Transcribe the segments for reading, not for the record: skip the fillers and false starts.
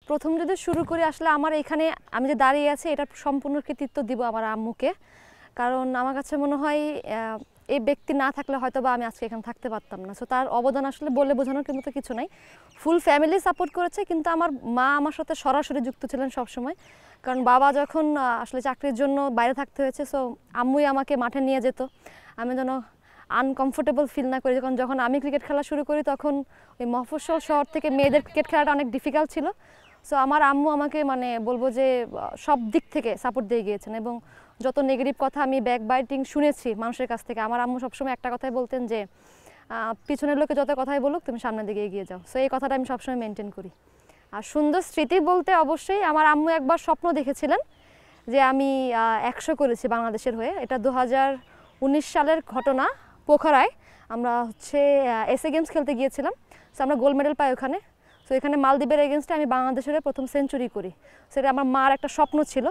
প্রথম যদি শুরু করি আসলে আমার এখানে আমি যে দাঁড়িয়ে আছি এটার সম্পূর্ণ কৃতিত্ব দিব আমার আম্মুকে। কারণ আমার কাছে মনে হয় এই ব্যক্তি না থাকলে হয়তো বা আমি আজকে এখানে থাকতে পারতাম না। সো তার অবদান আসলে বলে বোঝানোর কিন্তু কিছু নাই। ফুল ফ্যামিলি সাপোর্ট করেছে, কিন্তু আমার মা আমার সাথে সরাসরি যুক্ত ছিলেন সবসময়। কারণ বাবা যখন আসলে চাকরির জন্য বাইরে থাকতে হয়েছে, সো আম্মুই আমাকে মাঠে নিয়ে যেত। আমি যেন আনকমফোর্টেবল ফিল না করি। যখন আমি ক্রিকেট খেলা শুরু করি তখন ওই মফস্বল শহর থেকে মেয়েদের ক্রিকেট খেলাটা অনেক ডিফিকাল্ট ছিল। সো আমার আম্মু আমাকে মানে বলবো যে সব দিক থেকে সাপোর্ট দিয়ে গিয়েছেন, এবং যত নেগেটিভ কথা আমি ব্যাক বাইটিং শুনেছি মানুষের কাছ থেকে, আমার আম্মু সবসময় একটা কথাই বলতেন যে পিছনের লোকে যত কথাই বলুক তুমি সামনের দিকে এগিয়ে যাও। সো এই কথাটা আমি সবসময় মেনটেন করি। আর সুন্দর স্মৃতি বলতে অবশ্যই আমার আম্মু একবার স্বপ্ন দেখেছিলেন যে আমি 100 করেছি বাংলাদেশের হয়ে। এটা 2019 সালের ঘটনা। পোখরায় আমরা হচ্ছে এসএ গেমস খেলতে গিয়েছিলাম। সো আমরা গোল্ড মেডেল পাই ওখানে। সো এখানে মালদ্বীপের এগেনস্টে আমি বাংলাদেশের প্রথম সেঞ্চুরি করি। সেটা আমার মার একটা স্বপ্ন ছিল।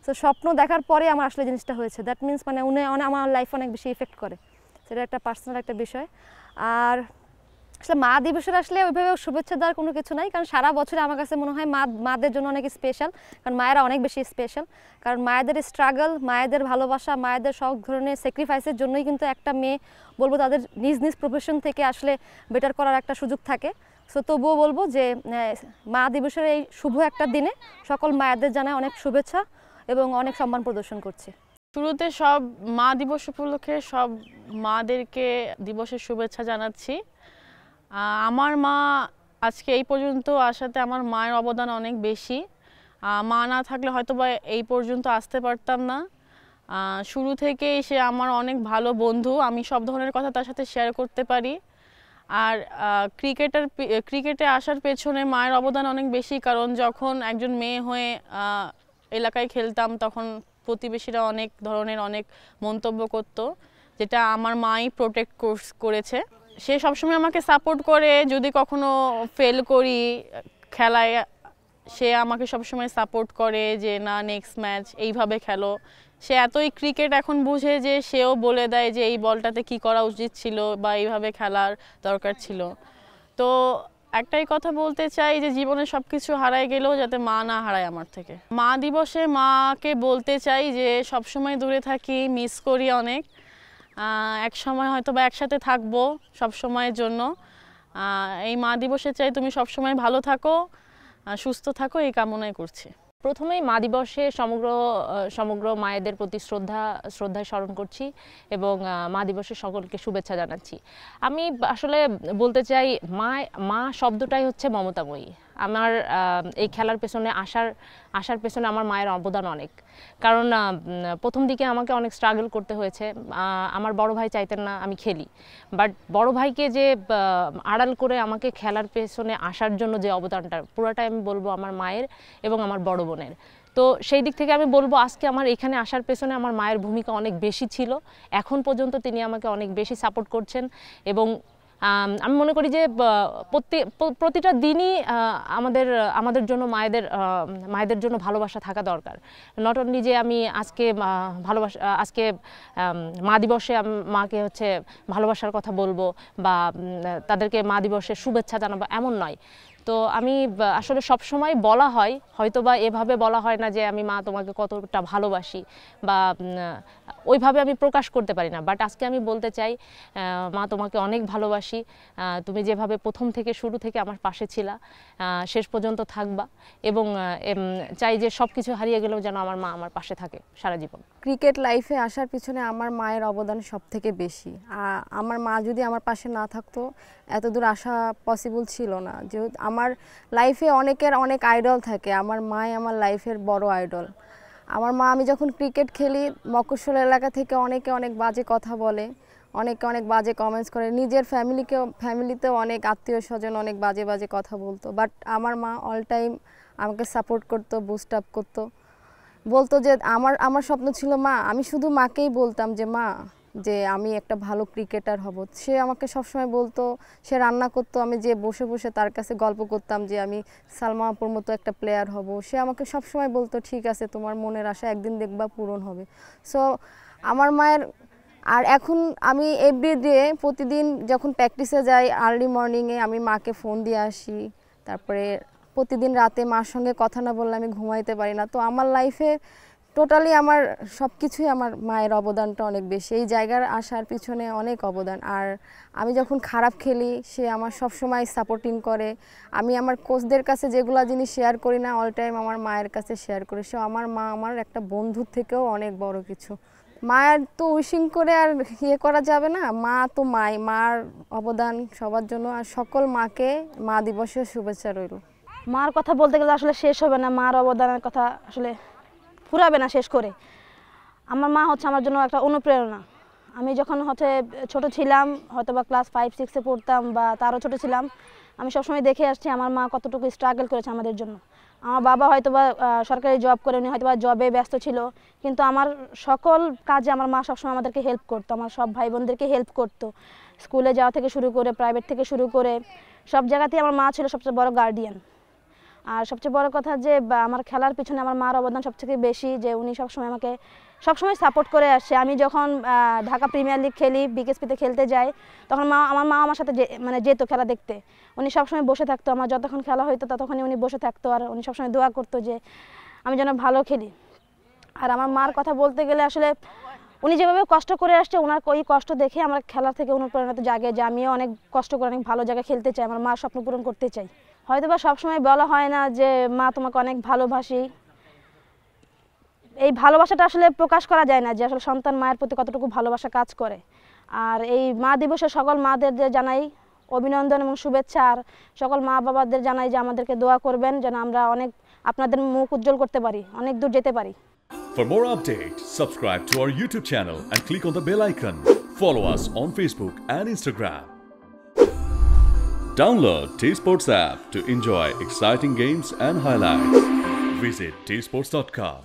সো স্বপ্ন দেখার পরে আমার আসলে জিনিসটা হয়েছে। দ্যাট মিনস মানে উনি আমার লাইফ অনেক বেশি ইফেক্ট করে। সেটা একটা পার্সোনাল একটা বিষয়। আর আসলে মা দিবসের আসলে ওইভাবে শুভেচ্ছা দেওয়ার কোনো কিছু নাই, কারণ সারা বছরে আমার কাছে মনে হয় মাদের জন্য অনেক স্পেশাল। কারণ মায়েরা অনেক বেশি স্পেশাল। কারণ মায়েদের স্ট্রাগল, মায়েদের ভালোবাসা, মায়েদের সব ধরনের স্যাক্রিফাইসের জন্যই কিন্তু একটা মেয়ে বলবো তাদের নিজ নিজ প্রফেশন থেকে আসলে বেটার করার একটা সুযোগ থাকে। সো তবুও বলবো যে মা দিবসের এই শুভ একটা দিনে সকল মায়েদের জানায় অনেক শুভেচ্ছা এবং অনেক সম্মান প্রদর্শন করছি। শুরুতে সব মা দিবস উপলক্ষে সব মাদেরকে দিবসের শুভেচ্ছা জানাচ্ছি। আমার মা আজকে এই পর্যন্ত আসাতে আমার মায়ের অবদান অনেক বেশি। মা না থাকলে হয়তো বা এই পর্যন্ত আসতে পারতাম না। শুরু থেকেই সে আমার অনেক ভালো বন্ধু, আমি সব ধরনের কথা তার সাথে শেয়ার করতে পারি। আর ক্রিকেটে আসার পেছনে মায়ের অবদান অনেক বেশি, কারণ যখন একজন মেয়ে হয়ে এলাকায় খেলতাম তখন প্রতিবেশীরা অনেক ধরনের অনেক মন্তব্য করতো, যেটা আমার মাই প্রোটেক্ট করেছে। সে সবসময় আমাকে সাপোর্ট করে। যদি কখনো ফেল করি খেলায়, সে আমাকে সবসময় সাপোর্ট করে যে না, নেক্সট ম্যাচ এইভাবে খেলো। সে এতই ক্রিকেট এখন বুঝে যে সেও বলে দেয় যে এই বলটাতে কি করা উচিত ছিল বা এইভাবে খেলার দরকার ছিল। তো একটাই কথা বলতে চাই যে জীবনে সব কিছু হারায় গেলেও যাতে মা না হারায় আমার থেকে। মা দিবসে মাকে বলতে চাই যে সবসময় দূরে থাকি, মিস করি অনেক। এক সময় হয়তো বা একসাথে থাকবো সব সময়ের জন্য। এই মা দিবসে চাই তুমি সবসময় ভালো থাকো, সুস্থ থাকো, এই কামনাই করছি। প্রথমেই মা দিবসে সমগ্র মায়েদের প্রতি শ্রদ্ধায় স্মরণ করছি এবং মা দিবসে সকলকে শুভেচ্ছা জানাচ্ছি। আমি আসলে বলতে চাই মা শব্দটাই হচ্ছে মমতাময়ী। আমার এই খেলার পেছনে আসার পেছনে আমার মায়ের অবদান অনেক। কারণ প্রথম দিকে আমাকে অনেক স্ট্রাগল করতে হয়েছে। আমার বড় ভাই চাইতেন না আমি খেলি, বাট বড় ভাইকে যে আড়াল করে আমাকে খেলার পেছনে আসার জন্য যে অবদানটা পুরোটাই আমি বলবো আমার মায়ের এবং আমার বড় বোনের। তো সেই দিক থেকে আমি বলবো আজকে আমার এখানে আসার পেছনে আমার মায়ের ভূমিকা অনেক বেশি ছিল। এখন পর্যন্ত তিনি আমাকে অনেক বেশি সাপোর্ট করছেন এবং আমি মনে করি যে প্রতিটা দিনই আমাদের জন্য মায়েদের জন্য ভালোবাসা থাকা দরকার। নট অনলি যে আমি আজকে মা দিবসে মাকে হচ্ছে ভালোবাসার কথা বলবো বা তাদেরকে মা দিবসের শুভেচ্ছা জানাবো, এমন নয়। তো আমি আসলে সব সময় বলা হয়, হয়তো বা এভাবে বলা হয় না যে আমি মা তোমাকে কতটা ভালোবাসি বা ওইভাবে আমি প্রকাশ করতে পারি না, বাট আজকে আমি বলতে চাই মা তোমাকে অনেক ভালোবাসি। তুমি যেভাবে প্রথম থেকে শুরু থেকে আমার পাশে ছিলা, শেষ পর্যন্ত থাকবা এবং চাই যে সব কিছু হারিয়ে গেলেও যেন আমার মা আমার পাশে থাকে সারা জীবন। ক্রিকেট লাইফে আসার পিছনে আমার মায়ের অবদান সব থেকে বেশি। আমার মা যদি আমার পাশে না থাকতো এত দূর আসা পসিবল ছিল না। যেহেতু আমার লাইফে অনেকের অনেক আইডল থাকে, আমার মাই আমার লাইফের বড় আইডল। আমার মা, আমি যখন ক্রিকেট খেলি মফস্বল এলাকা থেকে অনেকে অনেক বাজে কথা বলে, অনেকে অনেক বাজে কমেন্টস করে, নিজের ফ্যামিলিতেও অনেক আত্মীয় স্বজন অনেক বাজে বাজে কথা বলতো, বাট আমার মা অল টাইম আমাকে সাপোর্ট করতো, বুস্ট আপ করতো, বলতো যে আমার স্বপ্ন ছিল মা। আমি শুধু মাকেই বলতাম যে মা, যে আমি একটা ভালো ক্রিকেটার হব। সে আমাকে সবসময় বলতো, সে রান্না করতো, আমি যে বসে বসে তার কাছে গল্প করতাম যে আমি সালমা আপুর মতো একটা প্লেয়ার হব। সে আমাকে সবসময় বলতো ঠিক আছে, তোমার মনের আশা একদিন দেখবা পূরণ হবে। সো আমার মায়ের, আর এখন আমি এভরিডে প্রতিদিন যখন প্র্যাকটিসে যাই আর্লি মর্নিংয়ে আমি মাকে ফোন দিয়ে আসি, তারপরে প্রতিদিন রাতে মার সঙ্গে কথা না বললে আমি ঘুমাইতে পারি না। তো আমার লাইফে টোটালি আমার সব কিছুই আমার মায়ের অবদানটা অনেক বেশি। এই জায়গার আসার পিছনে অনেক অবদান। আর আমি যখন খারাপ খেলি সে আমার সব সময় সাপোর্টিং করে। আমি আমার কোচদের কাছে যেগুলো জিনিস শেয়ার করি না অল টাইম আমার মায়ের কাছে শেয়ার করি। সে আমার মা আমার একটা বন্ধুর থেকেও অনেক বড় কিছু। মায়ের তো উইশিং করে আর ইয়ে করা যাবে না, মা তো মার অবদান সবার জন্য। আর সকল মাকে মা দিবসের শুভেচ্ছা রইল। মার কথা বলতে গেলে আসলে শেষ হবে না, মার অবদানের কথা আসলে ফুরাবে না শেষ করে। আমার মা হচ্ছে আমার জন্য একটা অনুপ্রেরণা। আমি যখন ছোট ছিলাম, হয়তো বা ক্লাস 5-6-এ পড়তাম বা তারও ছোট ছিলাম, আমি সবসময় দেখে আসছি আমার মা কতটুকু স্ট্রাগল করেছে আমাদের জন্য। আমার বাবা হয়তো বা সরকারি জব করে, উনি হয়তো বা জবে ব্যস্ত ছিল, কিন্তু আমার সকল কাজে আমার মা সবসময় আমাদেরকে হেল্প করতো, আমার সব ভাই বোনদেরকে হেল্প করতো। স্কুলে যাওয়া থেকে শুরু করে, প্রাইভেট থেকে শুরু করে সব জায়গাতেই আমার মা ছিল সবচেয়ে বড় গার্ডিয়ান। আর সবচেয়ে বড় কথা যে আমার খেলার পিছনে আমার মার অবদান সবথেকে বেশি, যে উনি সবসময় আমাকে সবসময় সাপোর্ট করে আসছে। আমি যখন ঢাকা প্রিমিয়ার লিগ খেলি, বিকেএসপিতে খেলতে যাই, তখন আমার মা আমার সাথে যেত খেলা দেখতে। উনি সবসময় বসে থাকতো, আমার যতক্ষণ খেলা হইতো ততক্ষণই উনি বসে থাকতো, আর উনি সবসময় দোয়া করতো যে আমি যেন ভালো খেলি। আর আমার মার কথা বলতে গেলে আসলে উনি যেভাবে কষ্ট করে আসছে, ওনার ওই কষ্ট দেখে আমার খেলার থেকে অনুপ্রেরণা জাগে যে আমিও অনেক কষ্ট করে অনেক ভালো জায়গায় খেলতে চাই, আমার মার স্বপ্ন পূরণ করতে চাই। হয়তো বা সবসময় বলা হয় না যে মা তোমাকে অনেক ভালোবাসি, এই ভালোবাসাটা আসলে প্রকাশ করা যায় না যে আসলে সন্তান মায়ের প্রতি কতটুকু ভালোবাসা কাজ করে। আর এই মা দিবসে সকল মাদের জানাই অভিনন্দন এবং শুভেচ্ছা। আর সকল মা বাবাদের জানাই যে আমাদেরকে দোয়া করবেন যেন আমরা অনেক আপনাদের মুখ উজ্জ্বল করতে পারি, অনেক দূর যেতে পারি। For more updates, subscribe to our YouTube channel and click on the bell icon. Follow us on Facebook and Instagram. Download T-Sports app to enjoy exciting games and highlights. Visit tsports.com.